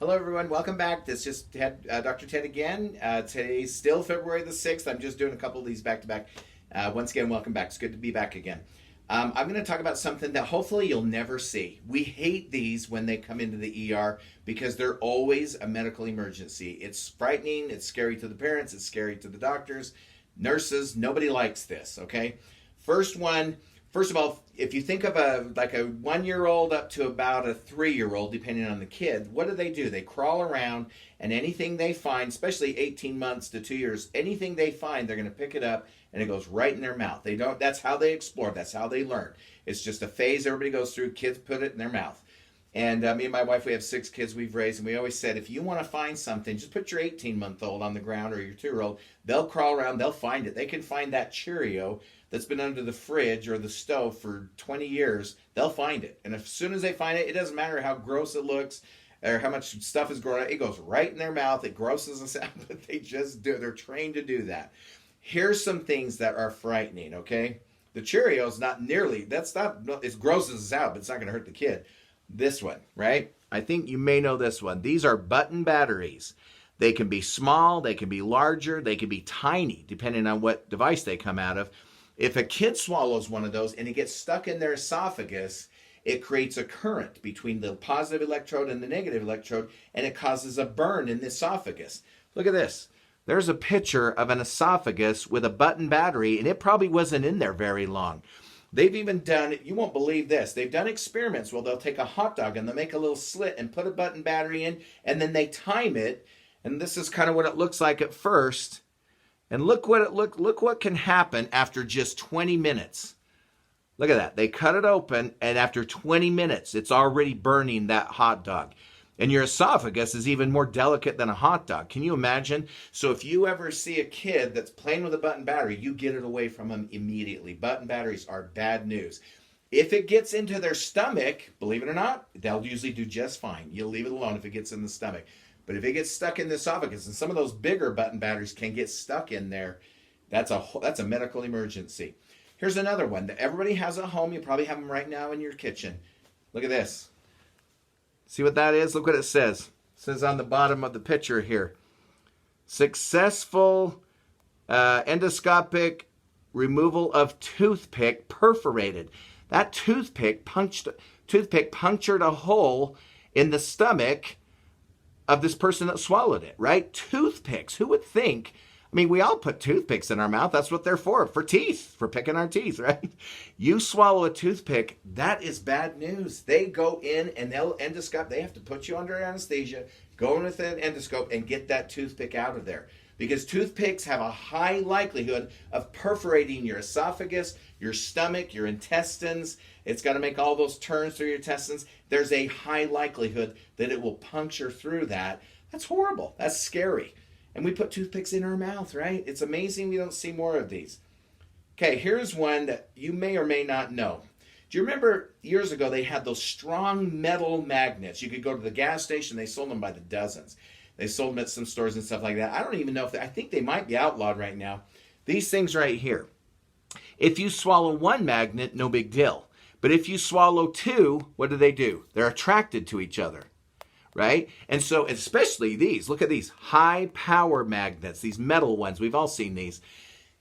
Hello, everyone. Welcome back. This is just Dr. Ted again. Today's still February the 6th. I'm just doing a couple of these back to back. Once again, welcome back. It's good to be back again. I'm going to talk about something that hopefully you'll never see. We hate these when they come into the ER because they're always a medical emergency. It's frightening. It's scary to the parents. It's scary to the doctors, nurses. Nobody likes this, okay? First of all, if you think of a 1-year-old up to about a 3-year-old, depending on the kid, what do? They crawl around, and anything they find, especially 18 months to 2 years, anything they find, they're going to pick it up, and it goes right in their mouth. That's how they explore. That's how they learn. It's just a phase everybody goes through. Kids put it in their mouth. And me and my wife, we have 6 kids we've raised, and we always said, if you want to find something, just put your 18-month-old on the ground or your 2-year-old. They'll crawl around. They'll find it. They can find that Cheerio that's been under the fridge or the stove for 20 years. They'll find it. And as soon as they find it, it doesn't matter how gross it looks or how much stuff is growing out. It goes right in their mouth. It grosses us out, but they just do. They're trained to do that. Here's some things that are frightening, okay? The Cheerios, it grosses us out, but it's not going to hurt the kid. This one, right? I think you may know this one. These are button batteries. They can be small, they can be larger, they can be tiny, depending on what device they come out of. If a kid swallows one of those and it gets stuck in their esophagus, it creates a current between the positive electrode and the negative electrode, and it causes a burn in the esophagus. Look at this. There's a picture of an esophagus with a button battery, and it probably wasn't in there very long. They've even done, you won't believe this, they've done experiments where they'll take a hot dog and they'll make a little slit and put a button battery in, and then they time it, and this is kind of what it looks like at first. And look what can happen after just 20 minutes. Look at that. They cut it open, and after 20 minutes, it's already burning that hot dog. And your esophagus is even more delicate than a hot dog. Can you imagine? So if you ever see a kid that's playing with a button battery, you get it away from them immediately. Button batteries are bad news. If it gets into their stomach, believe it or not, they'll usually do just fine. You'll leave it alone if it gets in the stomach. But if it gets stuck in the esophagus, and some of those bigger button batteries can get stuck in there, that's a medical emergency. Here's another one that everybody has at home. You probably have them right now in your kitchen. Look at this. See what that is? Look what it says. It says on the bottom of the picture here. Successful endoscopic removal of toothpick perforated. That toothpick punctured a hole in the stomach of this person that swallowed it, right? Toothpicks. Who would think? I mean, we all put toothpicks in our mouth. That's what they're for teeth, for picking our teeth, right? You swallow a toothpick, that is bad news. They go in and they'll endoscope. They have to put you under anesthesia, go in with an endoscope and get that toothpick out of there. Because toothpicks have a high likelihood of perforating your esophagus, your stomach, your intestines. It's got to make all those turns through your intestines. There's a high likelihood that it will puncture through that. That's horrible. That's scary. And we put toothpicks in our mouth, right? It's amazing we don't see more of these. Okay, here's one that you may or may not know. Do you remember years ago they had those strong metal magnets? You could go to the gas station. They sold them by the dozens. They sold them at some stores and stuff like that. I don't even know I think they might be outlawed right now. These things right here. If you swallow one magnet, no big deal. But if you swallow 2, what do? They're attracted to each other. Right? And so, especially these, look at these high power magnets, these metal ones. We've all seen these.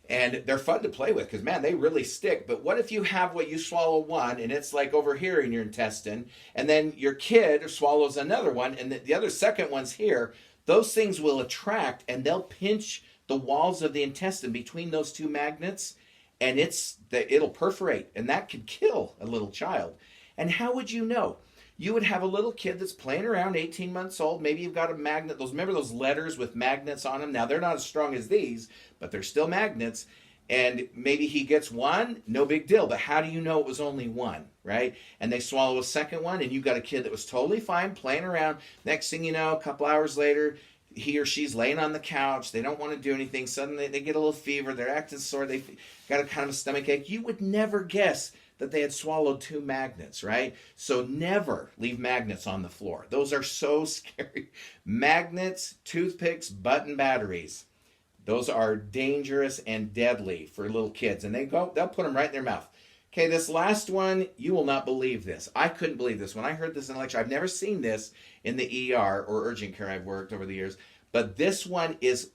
And they're fun to play with because, man, they really stick. But what if you have what you swallow one and it's like over here in your intestine, and then your kid swallows another one and the other second one's here? Those things will attract and they'll pinch the walls of the intestine between those 2 magnets, and it'll perforate, and that could kill a little child. And how would you know? You would have a little kid that's playing around, 18 months old. Maybe you've got a magnet. Remember those letters with magnets on them? Now, they're not as strong as these, but they're still magnets. And maybe he gets one, no big deal. But how do you know it was only one, right? And they swallow a second one, and you've got a kid that was totally fine, playing around. Next thing you know, a couple hours later, he or she's laying on the couch. They don't want to do anything. Suddenly, they get a little fever. They're acting sore. They've got a kind of a stomach ache. You would never guess that they had swallowed 2 magnets, right? So never leave magnets on the floor. Those are so scary. Magnets, toothpicks, button batteries. Those are dangerous and deadly for little kids. And they'll put them right in their mouth. Okay, this last one, you will not believe this. I couldn't believe this. When I heard this in a lecture, I've never seen this in the ER or urgent care I've worked over the years, but this one it's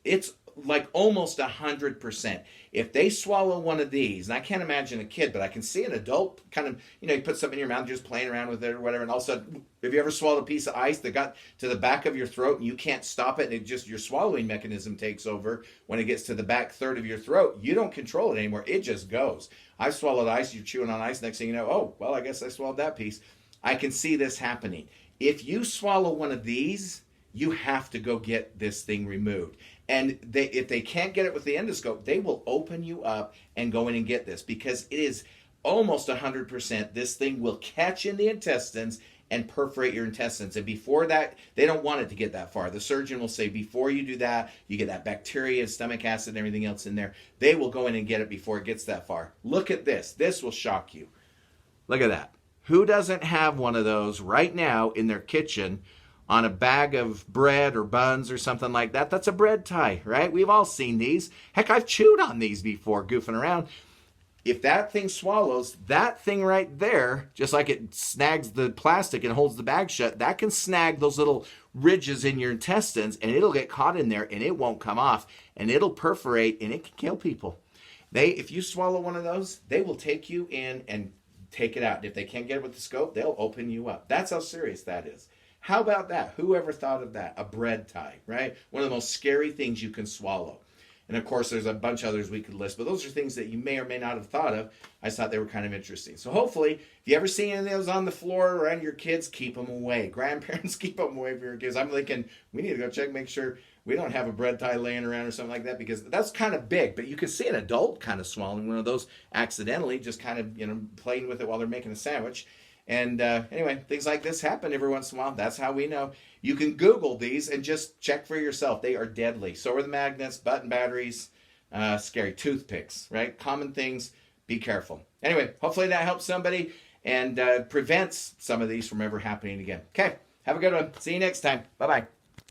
like almost 100%. If they swallow one of these, and I can't imagine a kid, but I can see an adult kind of, you put something in your mouth, just playing around with it or whatever, and all of a sudden, have you ever swallowed a piece of ice that got to the back of your throat and you can't stop it, and your swallowing mechanism takes over when it gets to the back third of your throat? You don't control it anymore. It just goes. I've swallowed ice, you're chewing on ice, next thing you know, oh, well, I guess I swallowed that piece. I can see this happening. If you swallow one of these, you have to go get this thing removed. And if they can't get it with the endoscope, they will open you up and go in and get this, because it is almost 100%. This thing will catch in the intestines and perforate your intestines. And before that, they don't want it to get that far. The surgeon will say, before you do that, you get that bacteria, stomach acid, and everything else in there. They will go in and get it before it gets that far. Look at this. This will shock you. Look at that. Who doesn't have one of those right now in their kitchen on a bag of bread or buns or something like that? That's a bread tie, right? We've all seen these. Heck, I've chewed on these before, goofing around. If that thing swallows, that thing right there, just like it snags the plastic and holds the bag shut, that can snag those little ridges in your intestines, and it'll get caught in there, and it won't come off, and it'll perforate, and it can kill people. If you swallow one of those, they will take you in and take it out. If they can't get it with the scope, they'll open you up. That's how serious that is. How about that? Who ever thought of that? A bread tie, right? One of the most scary things you can swallow. And of course, there's a bunch of others we could list, but those are things that you may or may not have thought of. I just thought they were kind of interesting. So hopefully, if you ever see any of those on the floor around your kids, keep them away. Grandparents, keep them away from your kids. I'm thinking, we need to go check, make sure we don't have a bread tie laying around or something like that, because that's kind of big. But you can see an adult kind of swallowing one of those accidentally, just kind of playing with it while they're making a sandwich. And anyway, things like this happen every once in a while. That's how we know. You can Google these and just check for yourself. They are deadly. So are the magnets, button batteries, scary toothpicks, right? Common things. Be careful. Anyway, hopefully that helps somebody and prevents some of these from ever happening again. Okay, have a good one. See you next time. Bye-bye.